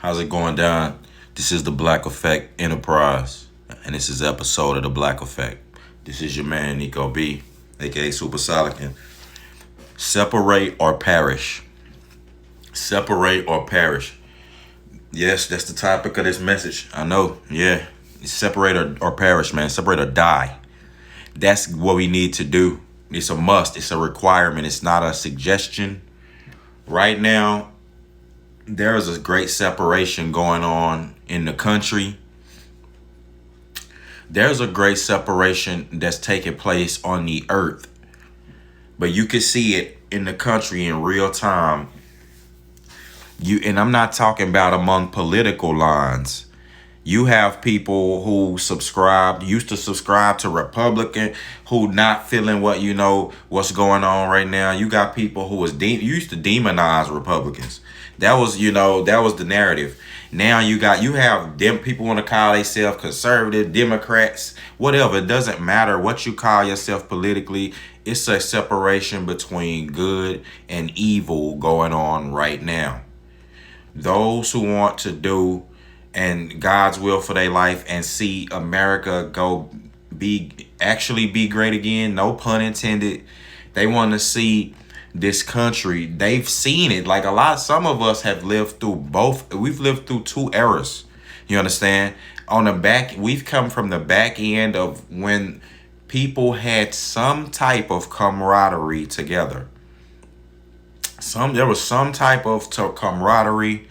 How's it going down? This is the Black Effect Enterprise, and this is episode of the Black Effect. This is your man Nico B, aka Super Solican. Separate or perish. Separate or perish. Yes, that's the topic of this message. I know. Yeah, separate or perish, man. Separate or die. That's what we need to do. It's a must. It's a requirement. It's not a suggestion. Right now, there is a great separation going on in the country. There's a great separation that's taking place on the earth. But you can see it in the country in real time. And I'm not talking about among political lines. You have people who used to subscribe to Republican, who not feeling what's going on right now. You got people who used to demonize Republicans. That was the narrative. Now you have them people want to call themselves conservative, Democrats, whatever. It doesn't matter what you call yourself politically. It's a separation between good and evil going on right now. Those who want to do and God's will for their life and see America actually be great again, no pun intended. They want to see this country. They've seen it. Like some of us have lived through both. We've lived through two eras. You understand? We've come from the back end of when people had some type of camaraderie together. There was some type of camaraderie.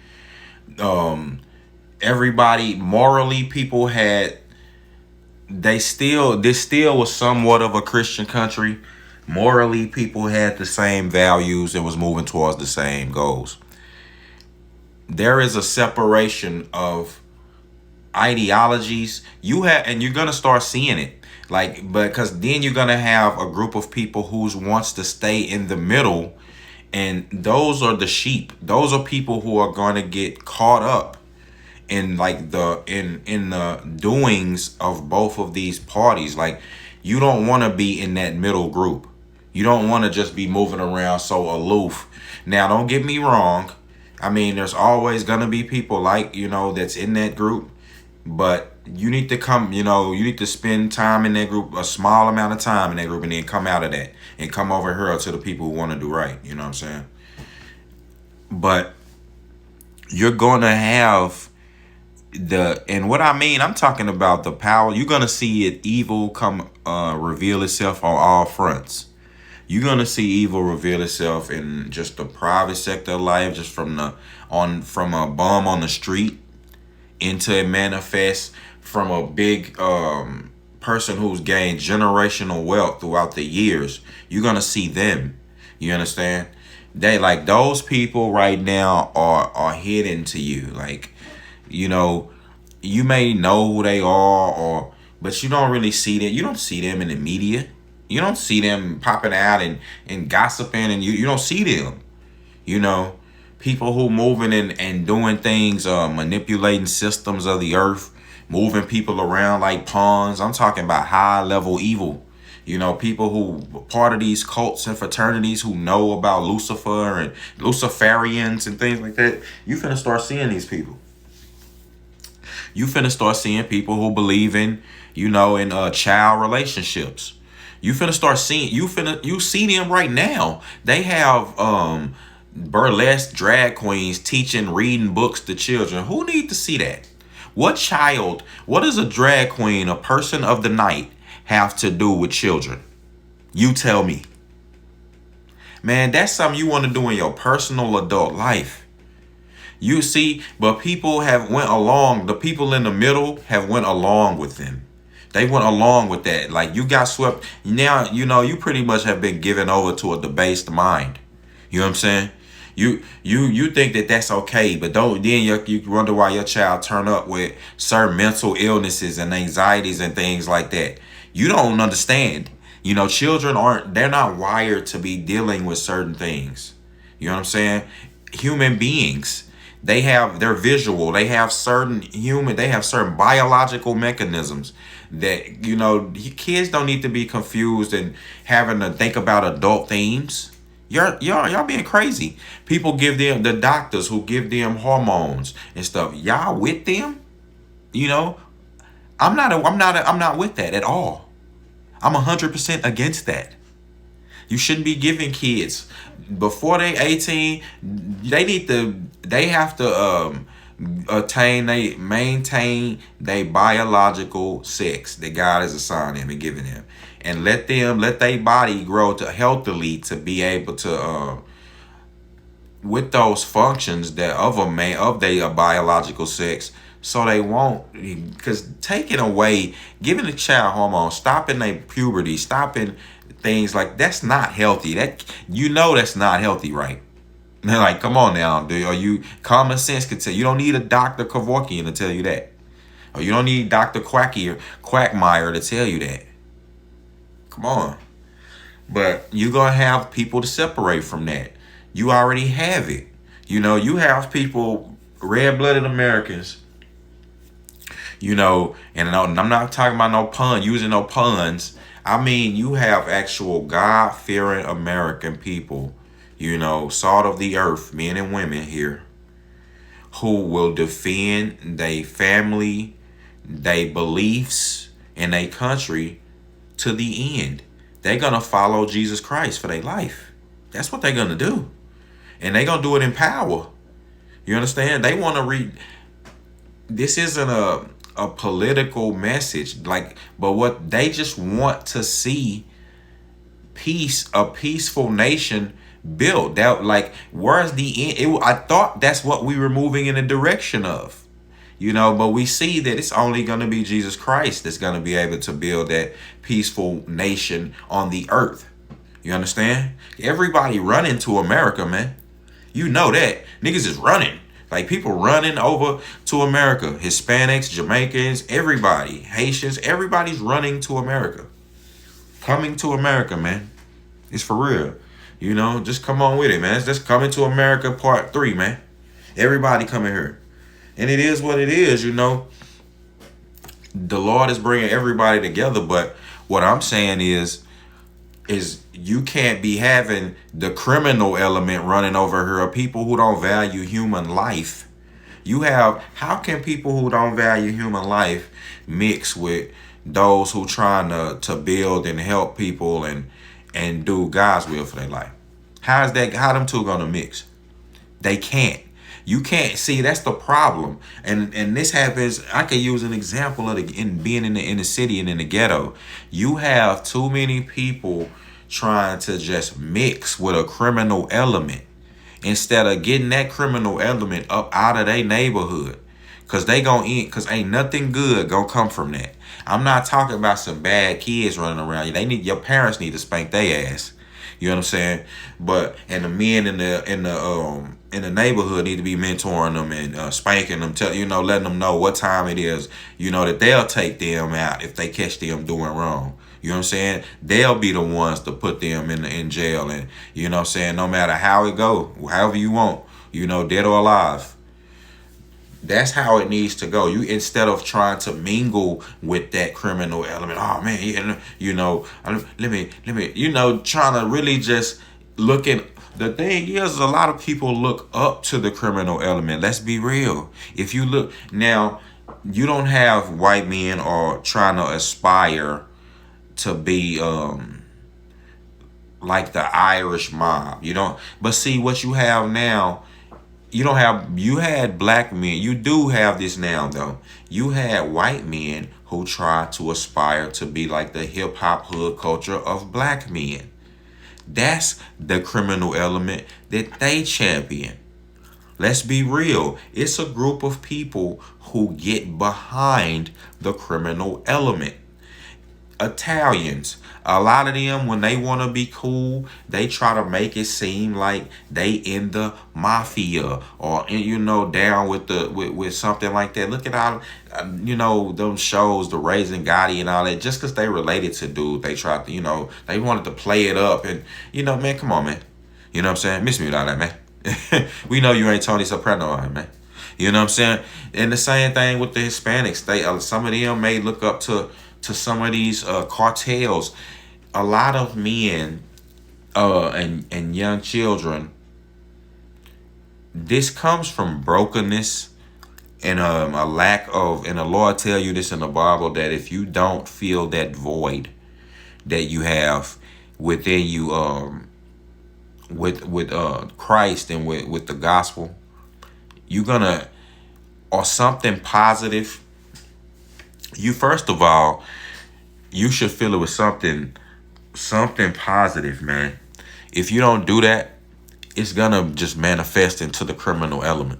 Everybody morally, people had. This still was somewhat of a Christian country. Morally, people had the same values and was moving towards the same goals. There is a separation of ideologies. And you're gonna start seeing it, because then you're gonna have a group of people who wants to stay in the middle, and those are the sheep. Those are people who are gonna get caught up in the doings of both of these parties. Like, you don't want to be in that middle group. You don't want to just be moving around so aloof. Now, don't get me wrong. I mean, there's always going to be people that's in that group. But you need to you need to spend time in that group, a small amount of time in that group, and then come out of that and come over here to the people who want to do right. You know what I'm saying? But you're going to have and what I mean, I'm talking about the power. You're going to see evil come reveal itself on all fronts. You're going to see evil reveal itself in just the private sector of life, just from a bum on the street, into it manifests from a big person who's gained generational wealth throughout the years. You're going to see them. You understand? Those people right now are hidden to you. You may know who they are, but you don't really see them. You don't see them in the media. You don't see them popping out and gossiping, and you don't see them. People who moving and doing things, manipulating systems of the earth, moving people around like pawns. I'm talking about high level evil. People who part of these cults and fraternities who know about Lucifer and Luciferians and things like that. You finna start seeing these people. You finna start seeing people who believe in child relationships. You finna start seeing, you see them right now. They have burlesque drag queens teaching, reading books to children. Who need to see that? What does a drag queen, a person of the night, have to do with children? You tell me. Man, that's something you want to do in your personal adult life. You see, but people have went along. The people in the middle have went along with them. They went along with that. You got swept. Now, you pretty much have been given over to a debased mind. You know what I'm saying? You think that that's okay, but you wonder why your child turn up with certain mental illnesses and anxieties and things like that. You don't understand. Children they're not wired to be dealing with certain things. You know what I'm saying? Human beings, they're visual. They have certain biological mechanisms that, kids don't need to be confused and having to think about adult themes. Y'all being crazy. People give them, the doctors who give them hormones and stuff. Y'all with them? You know, I'm not with that at all. I'm 100% against that. You shouldn't be giving kids before they 18. They have to maintain their biological sex that God has assigned them and given them, and let their body grow to healthily to be able to with those functions that of a man of their biological sex, so they won't, because taking away, giving the child hormones, stopping their puberty, stopping things like that's not healthy. That, you know, that's not healthy, right? They're like, come on now, dude. Or you, common sense could tell you don't need a Dr. Kevorkian to tell you that, or you don't need Dr. Quackmeyer to tell you that. Come on. But you're gonna have people to separate from that. You already have it. You know, you have people, red-blooded Americans, you know, and I'm not talking about no pun, using no puns. I mean, you have actual God-fearing American people, you know, salt of the earth, men and women here, who will defend their family, their beliefs, and their country to the end. They're going to follow Jesus Christ for their life. That's what they're going to do. And they're going to do it in power. You understand? They want to read. This isn't a political message, like, but what they just want to see peace, a peaceful nation built. That, like, where's the end? I thought that's what we were moving in the direction of, you know, but we see that it's only going to be Jesus Christ that's going to be able to build that peaceful nation on the earth. You understand? Everybody running to America, man. You know that. Niggas is running. Like, people running over to America. Hispanics, Jamaicans, everybody. Haitians, everybody's running to America. Coming to America, man. It's for real. You know, just come on with it, man. It's just Coming to America Part 3, man. Everybody coming here. And it is what it is, you know. The Lord is bringing everybody together, but what I'm saying is you can't be having the criminal element running over here, or people who don't value human life. How can people who don't value human life mix with those who trying to build and help people and do God's will for their life? How them two gonna mix? They can't. You can't see. That's the problem, and this happens. I could use an example of being in the city and in the ghetto. You have too many people trying to just mix with a criminal element instead of getting that criminal element up out of their neighborhood, because they gonna eat, because ain't nothing good gonna come from that. I'm not talking about some bad kids running around. Your parents need to spank their ass. You know what I'm saying? But and the men in the neighborhood need to be mentoring them and spanking them, letting them know what time it is. You know, that they'll take them out if they catch them doing wrong. You know what I'm saying? They'll be the ones to put them in jail, and you know what I'm saying, no matter how it go, however you want, you know, dead or alive. That's how it needs to go. You, instead of trying to mingle with that criminal element, oh man, you know, let me, you know, trying to really just look at. The thing is, a lot of people look up to the criminal element. Let's be real. If you look now, you don't have white men or trying to aspire to be like the Irish mob. You don't. But see what you have now. You had black men. You do have this now, though. You had white men who tried to aspire to be like the hip hop hood culture of black men. That's the criminal element that they champion. Let's be real. It's a group of people who get behind the criminal element. Italians, a lot of them, when they want to be cool, they try to make it seem like they in the mafia, or you know, down with something like that. Look at all you know, them shows, the Raising Gotti and all that. Just because they related to dude, they tried to, you know, they wanted to play it up, and you know, man, come on, man. You know what I'm saying? Miss me with all that, man. We know you ain't Tony Soprano, man. You know what I'm saying? And the same thing with the Hispanics. They some of them may look up to some of these cartels. A lot of men and young children, this comes from brokenness and a lack of, and the Lord tell you this in the Bible, that if you don't feel that void that you have within you, with Christ and with the gospel, you're gonna, or something positive, you first of all, you should fill it with something positive, man. If you don't do that, it's gonna just manifest into the criminal element.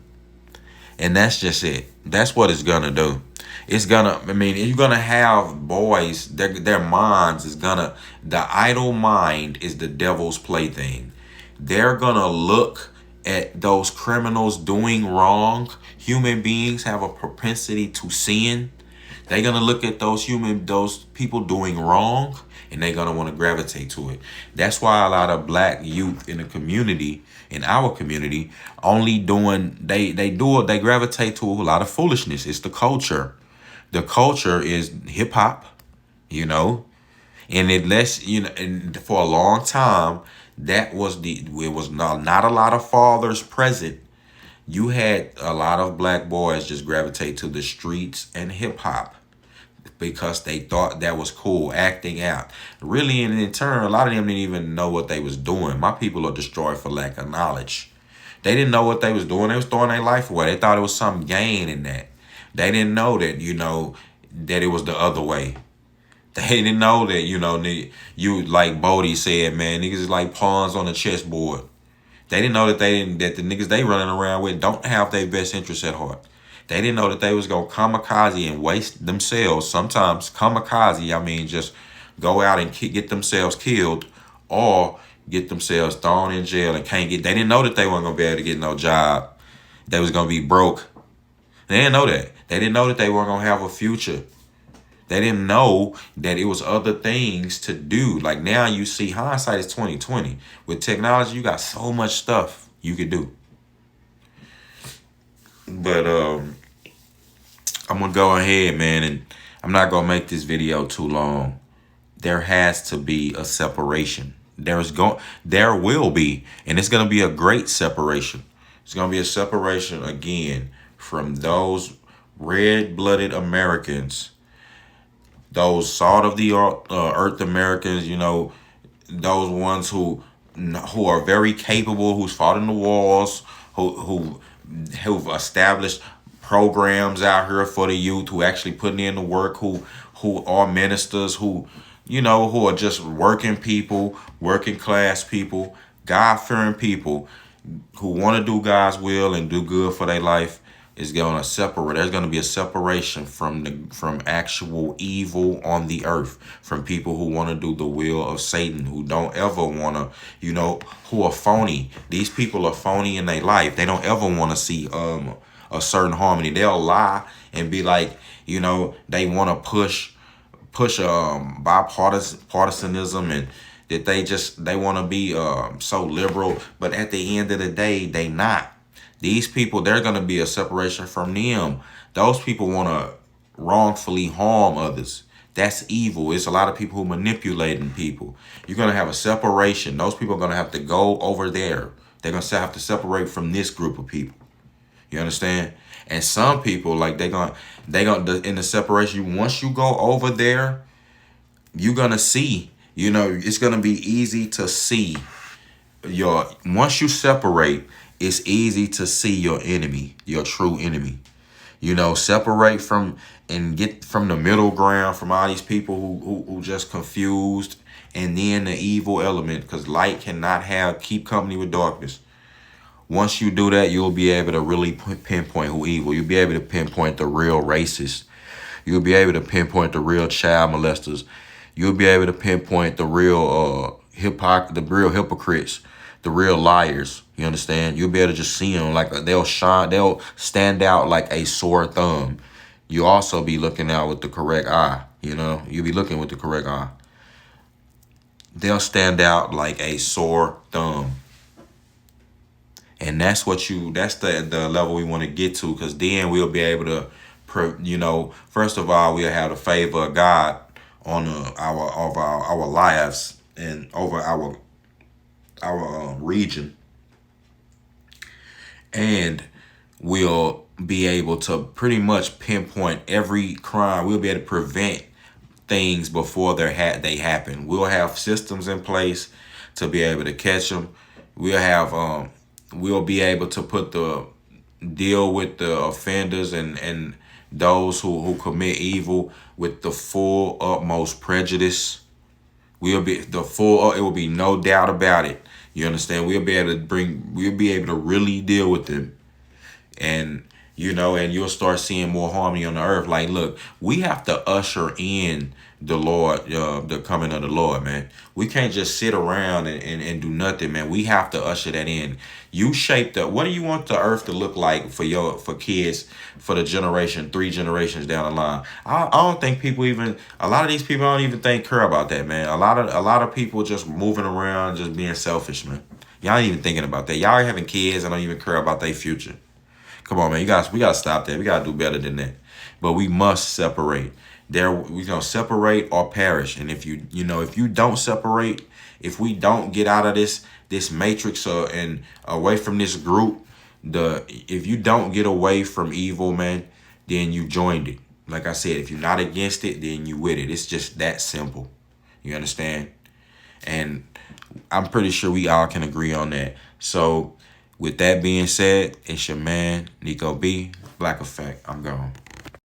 And that's just it. That's what it's gonna do. It's gonna, I mean, you're gonna have boys, their minds is gonna, the idle mind is the devil's plaything. They're gonna look at those criminals doing wrong. Human beings have a propensity to sin. They're gonna look at those people doing wrong, and they're gonna want to gravitate to it. That's why a lot of black youth in the community, in our community, only doing they gravitate to a lot of foolishness. It's the culture. The culture is hip hop, you know, and it lets you know. And for a long time, it was not a lot of fathers present. You had a lot of black boys just gravitate to the streets and hip hop because they thought that was cool, acting out. Really, and in turn, a lot of them didn't even know what they was doing. My people are destroyed for lack of knowledge. They didn't know what they was doing. They was throwing their life away. They thought it was some gain in that. They didn't know that, that it was the other way. They didn't know that, you like Bodie said, man, niggas is like pawns on a chessboard. They didn't know that that the niggas they running around with don't have their best interests at heart. They didn't know that they was gonna kamikaze and waste themselves. Sometimes kamikaze, I mean, just go out and get themselves killed or get themselves thrown in jail and can't get. They didn't know that they weren't gonna be able to get no job. They was gonna be broke. They didn't know that. They didn't know that they weren't gonna have a future. They didn't know that it was other things to do. Like now you see, hindsight is 2020. With technology, you got so much stuff you could do. But I'm gonna go ahead, man, and I'm not gonna make this video too long. There has to be a separation. There will be, and it's gonna be a great separation. It's gonna be a separation again from those red-blooded Americans, those salt of the earth Americans, those ones who are very capable, who's fought in the wars, who've established programs out here for the youth, who actually putting in the work, who are ministers, who are just working people, working class people, God-fearing people who want to do God's will and do good for their life. Is going to separate. There's going to be a separation from actual evil on the earth, from people who want to do the will of Satan, who don't ever want to, who are phony. These people are phony in their life. They don't ever want to see a certain harmony. They'll lie and be like, they want to push bipartisanism, and that they want to be so liberal, but at the end of the day, they not. These people, they're going to be a separation from them. Those people want to wrongfully harm others. That's evil. It's a lot of people who manipulating people. You're going to have a separation. Those people are going to have to go over there. They're going to have to separate from this group of people. You understand? And some people, like they gonna in the separation, once you go over there, you're going to see, it's going to be easy to see once you separate, it's easy to see your enemy, your true enemy. Separate from and get from the middle ground from all these people who just confused, and then the evil element, because light cannot keep company with darkness. Once you do that, you'll be able to really pinpoint who evil. You'll be able to pinpoint the real racists. You'll be able to pinpoint the real child molesters. You'll be able to pinpoint the real hypocrites, the real liars. You understand? You'll be able to just see them like they'll stand out like a sore thumb. You also be looking out with the correct eye. You'll be looking with the correct eye. They'll stand out like a sore thumb. And that's the level we want to get to, because then we'll be able to, first of all, we'll have the favor of God on our lives and over our our region, and we'll be able to pretty much pinpoint every crime. We'll be able to prevent things before they happen. We'll have systems in place to be able to catch them. We'll be able to deal with the offenders and those who commit evil with the full utmost prejudice. It will be no doubt about it. You understand? We'll be able to really deal with them. And and you'll start seeing more harmony on the earth. Like, look, we have to usher in the Lord, the coming of the Lord, man. We can't just sit around and do nothing, man. We have to usher that in. You shape what do you want the earth to look like for kids, for the 3 generations down the line? I don't think a lot of these people don't even care about that, man. A lot of people just moving around, just being selfish, man. Y'all ain't even thinking about that. Y'all ain't having kids and don't even care about their future. Come on, man. We gotta stop that. We gotta do better than that. But we must separate. We gonna separate or perish. And if if you don't separate, if we don't get out of this matrix and away from this group, if you don't get away from evil, man, then you joined it. Like I said, if you're not against it, then you with it. It's just that simple. You understand? And I'm pretty sure we all can agree on that. So with that being said, it's your man, Nico B, Black Effect. I'm gone.